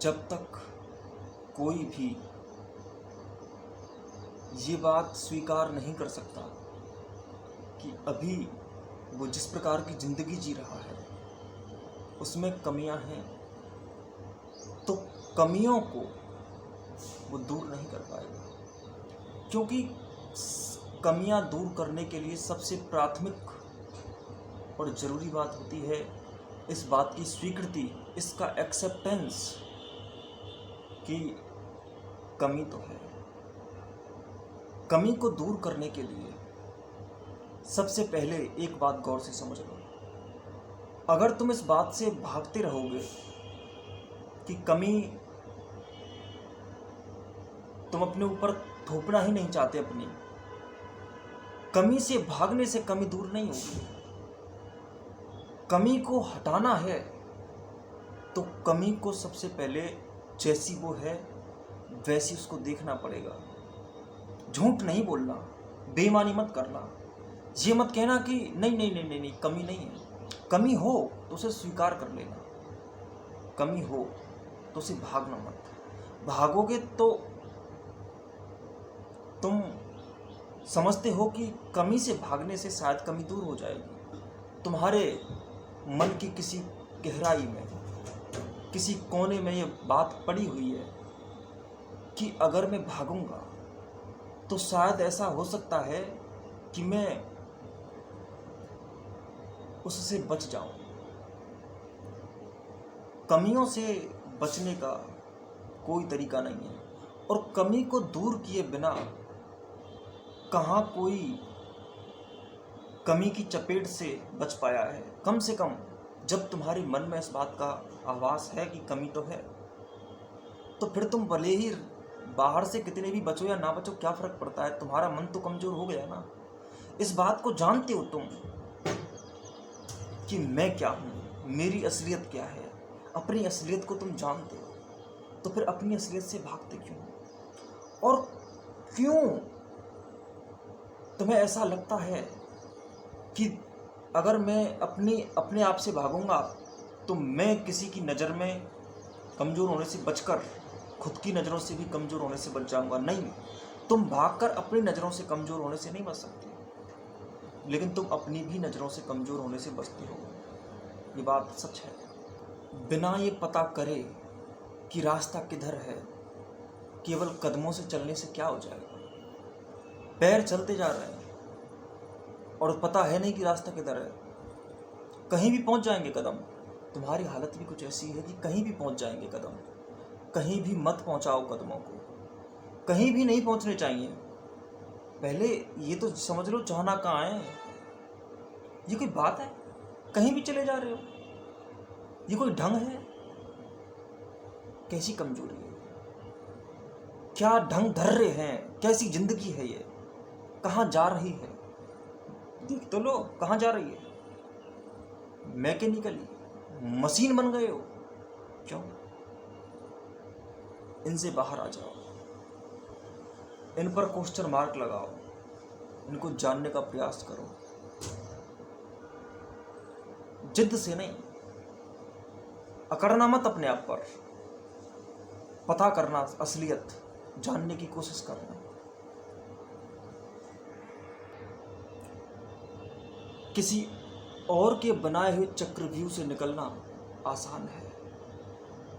जब तक कोई भी ये बात स्वीकार नहीं कर सकता कि अभी वो जिस प्रकार की ज़िंदगी जी रहा है उसमें कमियां हैं, तो कमियों को वो दूर नहीं कर पाएगा। क्योंकि कमियां दूर करने के लिए सबसे प्राथमिक और ज़रूरी बात होती है इस बात की स्वीकृति, इसका एक्सेप्टेंस कि कमी तो है। कमी को दूर करने के लिए सबसे पहले एक बात गौर से समझ लो। अगर तुम इस बात से भागते रहोगे कि कमी तुम अपने ऊपर थोपना ही नहीं चाहते, अपनी कमी से भागने से कमी दूर नहीं होगी। कमी को हटाना है तो कमी को सबसे पहले जैसी वो है वैसी उसको देखना पड़ेगा। झूठ नहीं बोलना, बेईमानी मत करना, ये मत कहना कि नहीं नहीं नहीं नहीं नहीं कमी नहीं है। कमी हो तो उसे स्वीकार कर लेना, कमी हो तो उसे भागना मत। भागोगे तो तुम समझते हो कि कमी से भागने से शायद कमी दूर हो जाएगी। तुम्हारे मन की किसी गहराई में, किसी कोने में ये बात पड़ी हुई है कि अगर मैं भागूंगा तो शायद ऐसा हो सकता है कि मैं उससे बच जाऊं। कमियों से बचने का कोई तरीका नहीं है, और कमी को दूर किए बिना कहाँ कोई कमी की चपेट से बच पाया है। कम से कम जब तुम्हारे मन में इस बात का आभास है कि कमी तो है, तो फिर तुम भले ही बाहर से कितने भी बचो या ना बचो, क्या फर्क पड़ता है, तुम्हारा मन तो कमजोर हो गया ना। इस बात को जानते हो तुम कि मैं क्या हूँ, मेरी असलियत क्या है, अपनी असलियत को तुम जानते हो, तो फिर अपनी असलियत से भागते क्यों? और क्यों तुम्हें ऐसा लगता है कि अगर मैं अपने आप से भागूंगा तो मैं किसी की नज़र में कमज़ोर होने से बचकर खुद की नज़रों से भी कमज़ोर होने से बच जाऊंगा? नहीं, तुम भागकर अपनी नज़रों से कमज़ोर होने से नहीं बच सकते, लेकिन तुम अपनी भी नज़रों से कमज़ोर होने से बचते हो। ये बात सच है। बिना ये पता करे कि रास्ता किधर है, केवल कदमों से चलने से क्या हो जाएगा? पैर चलते जा रहे हैं और पता है नहीं कि रास्ता किधर है, कहीं भी पहुंच जाएंगे कदम। तुम्हारी हालत भी कुछ ऐसी है कि कहीं भी पहुंच जाएंगे कदम। कहीं भी मत पहुंचाओ कदमों को, कहीं भी नहीं पहुंचने चाहिए। पहले ये तो समझ लो जाना कहाँ है। ये कोई बात है? कहीं भी चले जा रहे हो, ये कोई ढंग है? कैसी कमजोरी है, क्या ढंग धर रहे हैं, कैसी जिंदगी है ये, कहाँ जा रही है? देख तो लो कहाँ जा रही है। मैकेनिकली मशीन बन गए हो। क्यों? इनसे बाहर आ जाओ, इन पर क्वेश्चन मार्क लगाओ, इनको जानने का प्रयास करो, जिद से नहीं। अकड़ना मत अपने आप पर, पता करना, असलियत जानने की कोशिश करना। किसी और के बनाए हुए चक्रव्यूह से निकलना आसान है,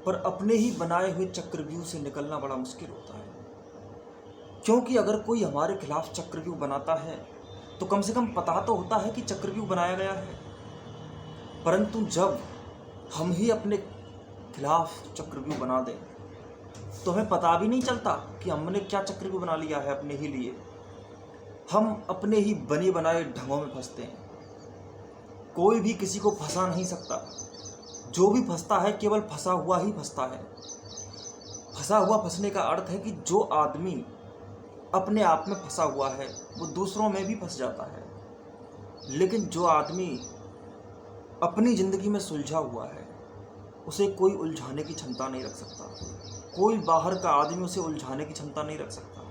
पर अपने ही बनाए हुए चक्रव्यूह से निकलना बड़ा मुश्किल होता है। क्योंकि अगर कोई हमारे खिलाफ चक्रव्यूह बनाता है तो कम से कम पता तो होता है कि चक्रव्यूह बनाया गया है, परंतु जब हम ही अपने खिलाफ चक्रव्यूह बना दें तो हमें पता भी नहीं चलता कि हमने क्या चक्रव्यूह बना लिया है अपने ही लिए। हम अपने ही बने बनाए ढंगों में फंसते हैं। कोई भी किसी को फंसा नहीं सकता, जो भी फंसता है केवल फंसा हुआ ही फंसता है। फंसा हुआ फंसने का अर्थ है कि जो आदमी अपने आप में फंसा हुआ है वो दूसरों में भी फंस जाता है, लेकिन जो आदमी अपनी ज़िंदगी में सुलझा हुआ है उसे कोई उलझाने की क्षमता नहीं रख सकता। कोई बाहर का आदमी उसे उलझाने की क्षमता नहीं रख सकता।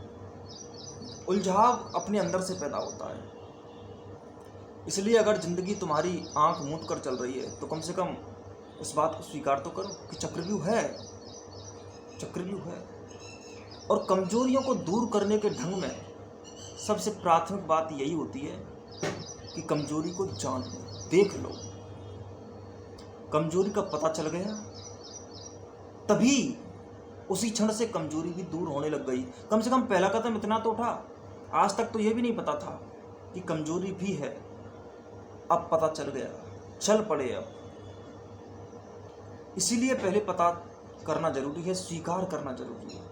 उलझाव अपने अंदर से पैदा होता है। इसलिए अगर ज़िंदगी तुम्हारी आंख मूंद कर चल रही है तो कम से कम इस बात को स्वीकार तो करो कि चक्रव्यूह है, चक्रव्यूह है। और कमजोरियों को दूर करने के ढंग में सबसे प्राथमिक बात यही होती है कि कमजोरी को जान लो, देख लो। कमजोरी का पता चल गया तभी उसी क्षण से कमजोरी भी दूर होने लग गई। कम से कम पहला कदम इतना तो उठा। आज तक तो यह भी नहीं पता था कि कमजोरी भी है, अब पता चल गया, चल पड़े अब। इसीलिए पहले पता करना जरूरी है, स्वीकार करना जरूरी है।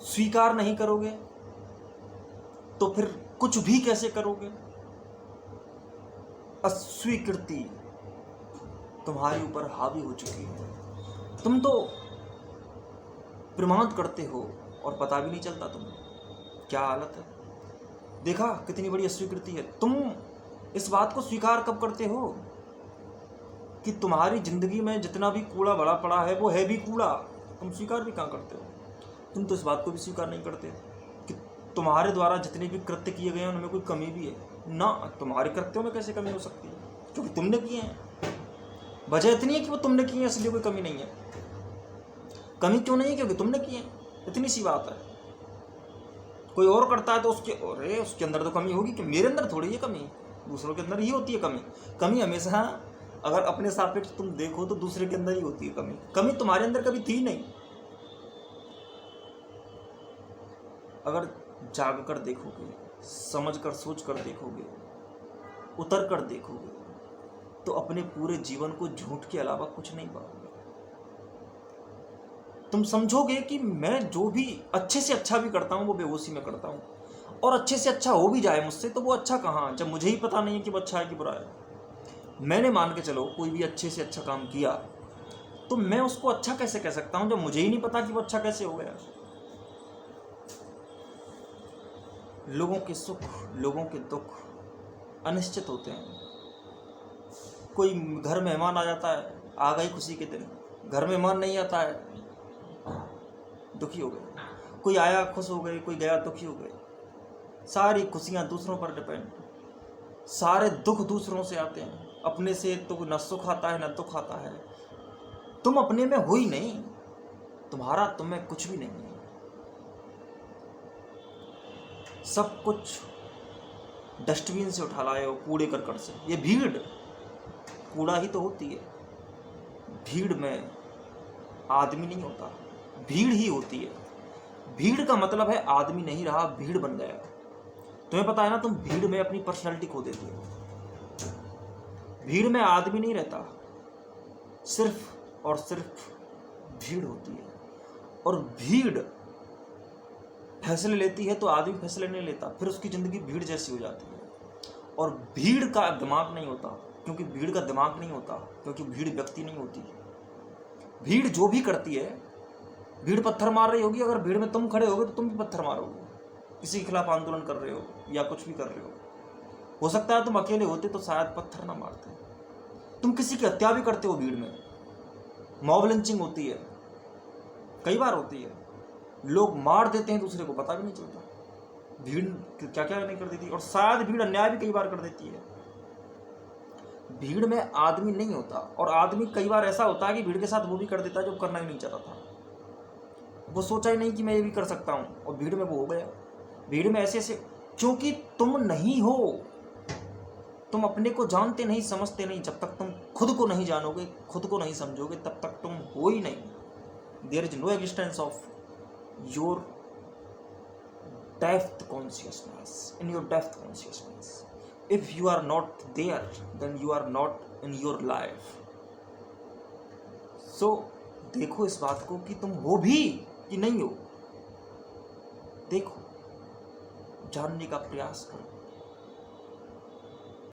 स्वीकार नहीं करोगे तो फिर कुछ भी कैसे करोगे? अस्वीकृति तुम्हारे ऊपर हावी हो चुकी है। तुम तो प्रमाद करते हो और पता भी नहीं चलता तुम्हें क्या हालत है। देखा कितनी बड़ी अस्वीकृति है। तुम इस बात को स्वीकार कब करते हो कि तुम्हारी जिंदगी में जितना भी कूड़ा भरा पड़ा है वो है भी कूड़ा। तुम स्वीकार भी कहाँ करते हो? तुम तो इस बात को भी स्वीकार नहीं करते कि तुम्हारे द्वारा जितने भी कृत्य किए गए हैं उनमें कोई कमी भी है ना। तुम्हारे कृत्यों में कैसे कमी हो सकती है? क्योंकि तुमने किए हैं। वजह इतनी है कि वो तुमने किए हैं, इसलिए कोई कमी नहीं है। कमी क्यों नहीं है? क्योंकि तुमने किए हैं, इतनी सी बात है। कोई और करता है तो उसके अंदर तो कमी होगी कि मेरे अंदर थोड़ी है कमी, दूसरों के अंदर ही होती है कमी। कमी हमेशा अगर अपने सापेक्ष तुम देखो तो दूसरे के अंदर ही होती है कमी। कमी तुम्हारे अंदर कभी थी नहीं। अगर जाग कर देखोगे, समझ कर सोच कर देखोगे, उतर कर देखोगे तो अपने पूरे जीवन को झूठ के अलावा कुछ नहीं पाओगे। तुम समझोगे कि मैं जो भी अच्छे से अच्छा भी करता हूं वो बेहोशी में करता हूं, और अच्छे से अच्छा हो भी जाए मुझसे तो वो अच्छा कहाँ, जब मुझे ही पता नहीं है कि वो अच्छा है कि बुरा है। मैंने मान के चलो कोई भी अच्छे से अच्छा काम किया तो मैं उसको अच्छा कैसे कह सकता हूं जब मुझे ही नहीं पता कि वो अच्छा कैसे हो गया। लोगों के सुख, लोगों के दुख अनिश्चित होते हैं। कोई घर मेहमान आ जाता है, आ गई खुशी के दिन। घर मेहमान नहीं आता है, दुखी हो गए। कोई आया खुश हो गए, कोई गया दुखी हो गए। सारी खुशियां दूसरों पर डिपेंड, सारे दुख दूसरों से आते हैं। अपने से तो न सुख आता है न दुख आता है। तुम अपने में हो ही नहीं, तुम्हारा तुम में कुछ भी नहीं है। सब कुछ डस्टबिन से उठा लाए हो, कूड़े करकट से। ये भीड़ कूड़ा ही तो होती है। भीड़ में आदमी नहीं होता, भीड़ ही होती है। भीड़ का मतलब है आदमी नहीं रहा, भीड़ बन गया। तुम्हें पता है ना, तुम भीड़ में अपनी पर्सनैलिटी खो देते हो। भीड़ में आदमी नहीं रहता, सिर्फ और सिर्फ भीड़ होती है। और भीड़ फैसले लेती है तो आदमी फैसले नहीं लेता, फिर उसकी जिंदगी भीड़ जैसी हो जाती है। और भीड़ का दिमाग नहीं होता, क्योंकि भीड़ का दिमाग नहीं होता, क्योंकि भीड़ व्यक्ति नहीं होती। भीड़ जो भी करती है, भीड़ पत्थर मार रही होगी, अगर भीड़ में तुम खड़े होगे तो तुम भी पत्थर मारोगे। किसी के खिलाफ आंदोलन कर रहे हो या कुछ भी कर रहे हो सकता है तुम अकेले होते तो शायद पत्थर ना मारते। तुम किसी की हत्या भी करते हो भीड़ में, मॉब लिंचिंग होती है, कई बार होती है। लोग मार देते हैं दूसरे को, पता भी नहीं चलता भीड़ क्या क्या नहीं कर देती। और शायद भीड़ अन्याय भी कई बार कर देती है। भीड़ में आदमी नहीं होता, और आदमी कई बार ऐसा होता है कि भीड़ के साथ वो भी कर देता है जो करना ही नहीं चाहता था। वो सोचा ही नहीं कि मैं ये भी कर सकता हूँ, और भीड़ में वो हो गया। भीड़ में ऐसे ऐसे, क्योंकि तुम नहीं हो, तुम अपने को जानते नहीं, समझते नहीं। जब तक तुम खुद को नहीं जानोगे, खुद को नहीं समझोगे, तब तक तुम हो ही नहीं। There is no existence of your depth consciousness, in your depth consciousness. If you are not there, then you are not in your life. So देखो इस बात को कि तुम हो भी कि नहीं हो। देखो, जानने का प्रयास करो।